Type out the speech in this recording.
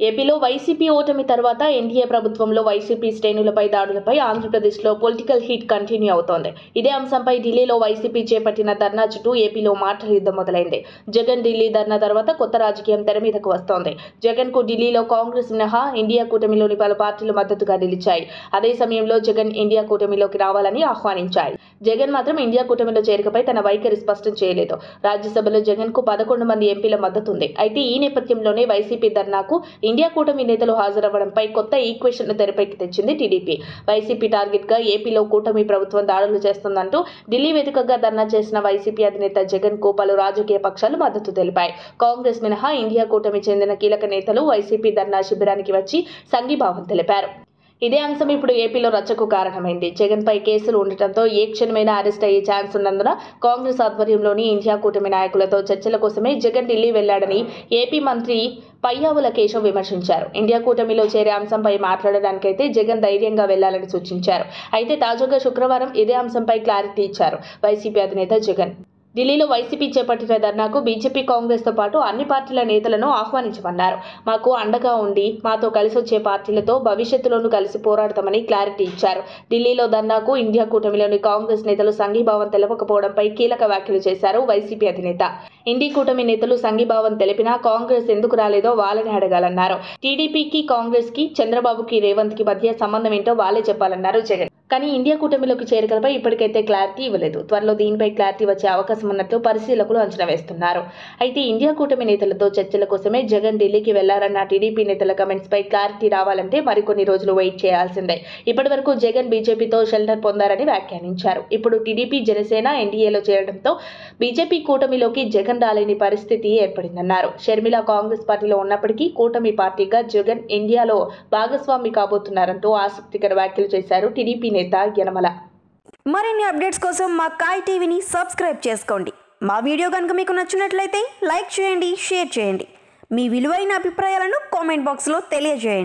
ఏపీలో వైసీపీ ఓటమి తర్వాత ఎన్డీఏ ప్రభుత్వంలో వైసీపీ శ్రేణులపై దాడులపై ఆంధ్రప్రదేశ్లో పొలిటికల్ హీట్ కంటిన్యూ అవుతోంది. ఇదే అంశంపై ఢిల్లీలో వైసీపీ చేపట్టిన ధర్నా చుట్టూ ఏపీలో మాటల యుద్ధం మొదలైంది. జగన్ ఢిల్లీ ధర్నా తర్వాత కొత్త రాజకీయం తెర మీదకు వస్తోంది. జగన్ కు ఢిల్లీలో కాంగ్రెస్ మినహా ఇండియా కూటమిలోని పలు పార్టీలు మద్దతుగా నిలిచాయి. అదే సమయంలో జగన్ ఇండియా కూటమిలోకి రావాలని ఆహ్వానించాయి. జగన్ మాత్రం ఇండియా కూటమిలో చేరికపై తన వైఖరి స్పష్టం చేయలేదు. రాజ్యసభలో జగన్ కు 11 మంది ఎంపీల మద్దతు ఉంది. అయితే ఈ నేపథ్యంలోనే వైసీపీ ధర్నాకు ఇండియా కూటమి నేతలు హాజరవ్వడంపై కొత్త ఈక్వేషన్ను తెరపైకి తెచ్చింది టీడీపీ. వైసీపీ టార్గెట్ గా ఏపీలో కూటమి ప్రభుత్వం దాడులు చేస్తుందంటూ ఢిల్లీ వేదికగా ధర్నా చేసిన వైసీపీ అధినేత జగన్ కు పలు రాజకీయ పక్షాలు మద్దతు తెలిపాయి. కాంగ్రెస్ మినహా ఇండియా కూటమి చెందిన కీలక నేతలు వైసీపీ ధర్నా శిబిరానికి వచ్చి సంఘీభావం తెలిపారు. ఇదే అంశం ఇప్పుడు ఏపీలో రచ్చకు కారణమైంది. జగన్ పై కేసులు ఉండటంతో ఏ క్షణమైనా అరెస్ట్ అయ్యే ఛాన్స్ ఉన్నందున కాంగ్రెస్ ఆధ్వర్యంలోని ఇండియా కూటమి నాయకులతో చర్చల కోసమే జగన్ ఢిల్లీ వెళ్లాడని ఏపీ మంత్రి పయ్యావుల కేశవ్ విమర్శించారు. ఇండియా కూటమిలో చేరే అంశంపై మాట్లాడడానికైతే జగన్ ధైర్యంగా వెళ్లాలని సూచించారు. అయితే తాజాగా శుక్రవారం ఇదే అంశంపై క్లారిటీ ఇచ్చారు వైసీపీ అధినేత జగన్. ఢిల్లీలో వైసీపీ చేపట్టిన ధర్నాకు బీజేపీ, కాంగ్రెస్ తో పాటు అన్ని పార్టీల నేతలను ఆహ్వానించమన్నారు. మాకు అండగా ఉండి మాతో కలిసొచ్చే పార్టీలతో భవిష్యత్తులోనూ కలిసి పోరాడతామని క్లారిటీ ఇచ్చారు. ఢిల్లీలో ధర్నాకు ఇండియా కూటమిలోని కాంగ్రెస్ నేతలు సంఘీభావం తెలపకపోవడంపై కీలక వ్యాఖ్యలు చేశారు వైసీపీ అధినేత. ఇండి కూటమి నేతలు సంఘీభావం తెలిపినా కాంగ్రెస్ ఎందుకు రాలేదో వాళ్ళని అడగాలన్నారు. టీడీపీకి, కాంగ్రెస్ కి, చంద్రబాబుకి, రేవంత్ కి మధ్య సంబంధం ఏంటో వాళ్ళే చెప్పాలన్నారు జగన్. కానీ ఇండియా కూటమిలోకి చేరికలపై ఇప్పటికైతే క్లారిటీ ఇవ్వలేదు. త్వరలో దీనిపై క్లారిటీ వచ్చే అవకాశం ఉన్నట్లు పరిశీలకులు అంచనా వేస్తున్నారు. అయితే ఇండియా కూటమి నేతలతో చర్చల కోసమే జగన్ ఢిల్లీకి వెళ్లారన్న టీడీపీ నేతల కమెంట్స్ పై క్లారిటీ రావాలంటే మరికొన్ని రోజులు వెయిట్ చేయాల్సిందే. ఇప్పటి వరకు జగన్ బీజేపీతో షెల్టర్ పొందారని వ్యాఖ్యానించారు. ఇప్పుడు టీడీపీ, జనసేన ఎన్డీఏలో చేరడంతో బీజేపీ కూటమిలోకి జగన్ రాలేని పరిస్థితి ఏర్పడిందన్నారు. షర్మిల కాంగ్రెస్ పార్టీలో ఉన్నప్పటికీ కూటమి పార్టీగా జగన్ ఇండియాలో భాగస్వామి కాబోతున్నారంటూ ఆసక్తికర వ్యాఖ్యలు చేశారు టీడీపీ నేత యనమల. మరిన్ని అప్డేట్స్ కోసం మా కాయ్ టీవీని సబ్స్క్రైబ్ చేసుకోండి. మా వీడియో కనుక మీకు నచ్చినట్లయితే లైక్ చేయండి, షేర్ చేయండి. మీ విలువైన అభిప్రాయాలను కామెంట్ బాక్స్లో తెలియజేయండి.